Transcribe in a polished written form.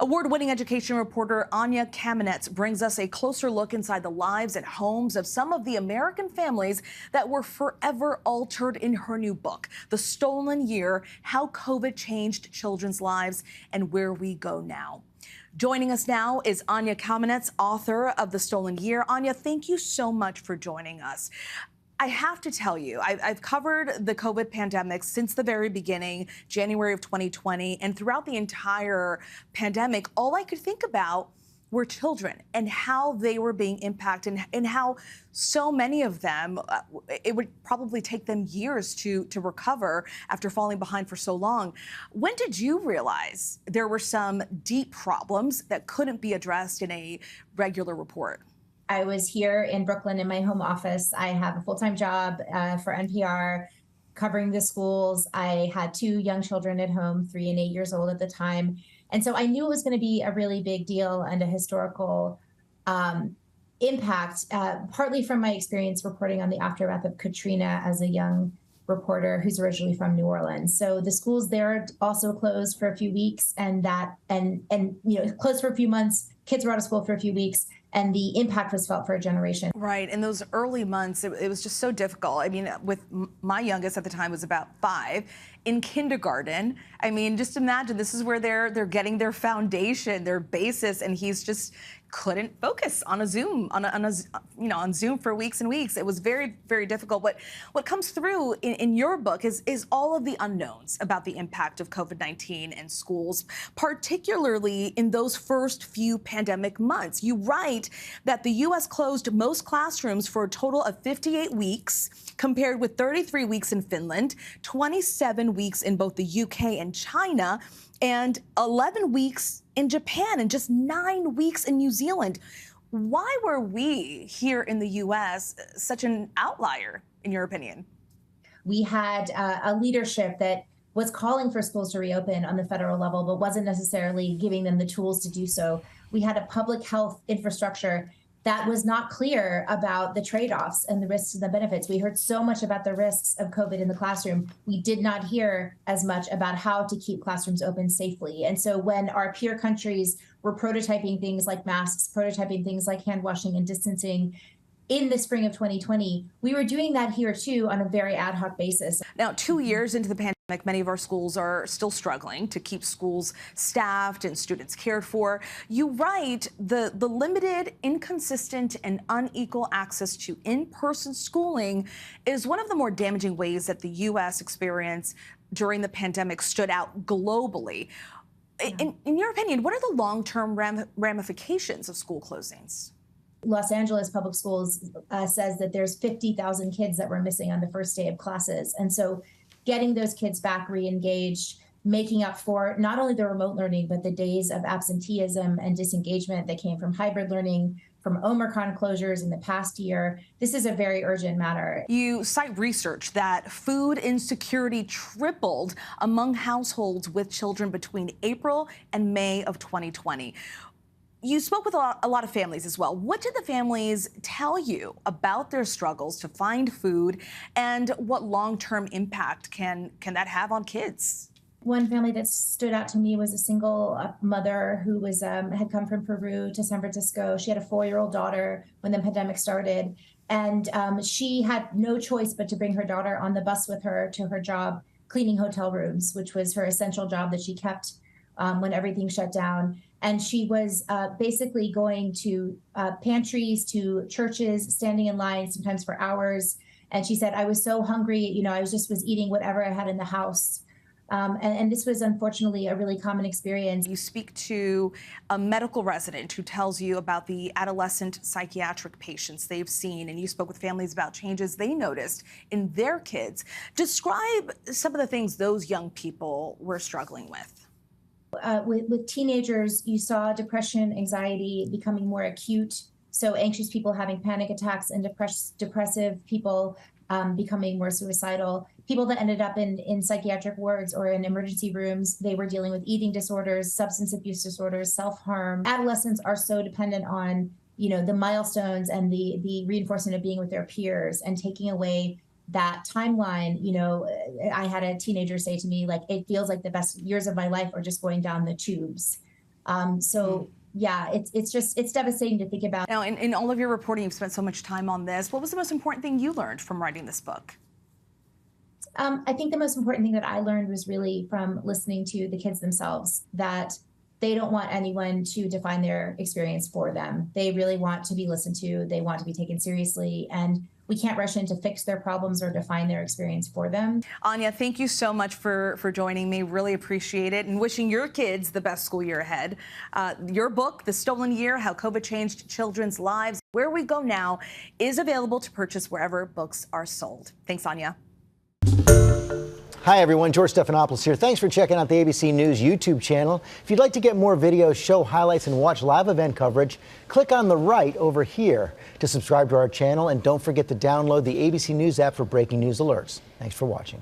Award-winning education reporter Anya Kamenetz brings us a closer look inside the lives and homes of some of the American families that were forever altered in her new book, The Stolen Year: How COVID Changed Children's Lives and Where We Go Now. Joining us now is Anya Kamenetz, author of The Stolen Year. Anya, thank you so much for joining us. I have to tell you, I've covered the COVID pandemic since the very beginning, January of 2020, and throughout the entire pandemic, all I could think about were children and how they were being impacted and how so many of them, it would probably take them years to recover after falling behind for so long. When did you realize there were some deep problems that couldn't be addressed in a regular report? I was here in Brooklyn in my home office. I have a full-time job for NPR covering the schools. I had two young children at home, 3 and 8 years old at the time. And so I knew it was going to be a really big deal and a historical impact, partly from my experience reporting on the aftermath of Katrina as a young reporter who's originally from New Orleans. So the schools there also closed for a few weeks and closed for a few months. Kids were out of school for a few weeks, and the impact was felt for a generation. Right. In those early months, it was just so difficult. I mean, with my youngest at the time was about 5 in kindergarten. I mean, just imagine this is where they're getting their foundation, their basis, and he's just couldn't focus on a Zoom, on Zoom for weeks and weeks. It was very, very difficult. But what comes through in your book is all of the unknowns about the impact of COVID-19 in schools, particularly in those first few pandemic months. You write that the U.S. closed most classrooms for a total of 58 weeks, compared with 33 weeks in Finland, 27 weeks in both the UK and China, and 11 weeks in Japan, and just 9 weeks in New Zealand. Why were we here in the U.S. such an outlier, in your opinion? We had a leadership that was calling for schools to reopen on the federal level, but wasn't necessarily giving them the tools to do so. We had a public health infrastructure that was not clear about the trade-offs and the risks and the benefits. We heard so much about the risks of COVID in the classroom. We did not hear as much about how to keep classrooms open safely. And so when our peer countries were prototyping things like masks, prototyping things like hand washing and distancing, in the spring of 2020, we were doing that here too on a very ad hoc basis. Now, 2 years into the pandemic, many of our schools are still struggling to keep schools staffed and students cared for. You write the limited, inconsistent, and unequal access to in-person schooling is one of the more damaging ways that the U.S. experience during the pandemic stood out globally. In your opinion, what are the long-term ramifications of school closings? Los Angeles Public Schools says that there's 50,000 kids that were missing on the first day of classes. And so getting those kids back re-engaged, making up for not only the remote learning, but the days of absenteeism and disengagement that came from hybrid learning, from Omicron closures in the past year. This is a very urgent matter. You cite research that food insecurity tripled among households with children between April and May of 2020. You spoke with a lot of families as well. What did the families tell you about their struggles to find food, and what long-term impact can that have on kids? One family that stood out to me was a single mother who was had come from Peru to San Francisco. She had a 4-year-old daughter when the pandemic started, and she had no choice but to bring her daughter on the bus with her to her job cleaning hotel rooms, which was her essential job that she kept when everything shut down. And she was basically going to pantries, to churches, standing in line sometimes for hours. And she said, I was so hungry, I was eating whatever I had in the house. And this was unfortunately a really common experience. You speak to a medical resident who tells you about the adolescent psychiatric patients they've seen, and you spoke with families about changes they noticed in their kids. Describe some of the things those young people were struggling with. With teenagers, you saw depression, anxiety becoming more acute. So anxious people having panic attacks, and depressive people becoming more suicidal. People that ended up in psychiatric wards or in emergency rooms, they were dealing with eating disorders, substance abuse disorders, self-harm. Adolescents are so dependent on, the milestones and the reinforcement of being with their peers, and taking away that timeline. I had a teenager say to me, like, it feels like the best years of my life are just going down the tubes. Yeah, it's devastating to think about. Now, in all of your reporting, you've spent so much time on this. What was the most important thing you learned from writing this book? I think the most important thing that I learned was really from listening to the kids themselves, that they don't want anyone to define their experience for them. They really want to be listened to. They want to be taken seriously. And we can't rush in to fix their problems or define their experience for them. Anya, thank you so much for joining me. Really appreciate it, and wishing your kids the best school year ahead. Your book, The Stolen Year, How COVID Changed Children's Lives, Where We Go Now, is available to purchase wherever books are sold. Thanks, Anya. Hi everyone, George Stephanopoulos here. Thanks for checking out the ABC News YouTube channel. If you'd like to get more videos, show highlights, and watch live event coverage, click on the right over here to subscribe to our channel, and don't forget to download the ABC News app for breaking news alerts. Thanks for watching.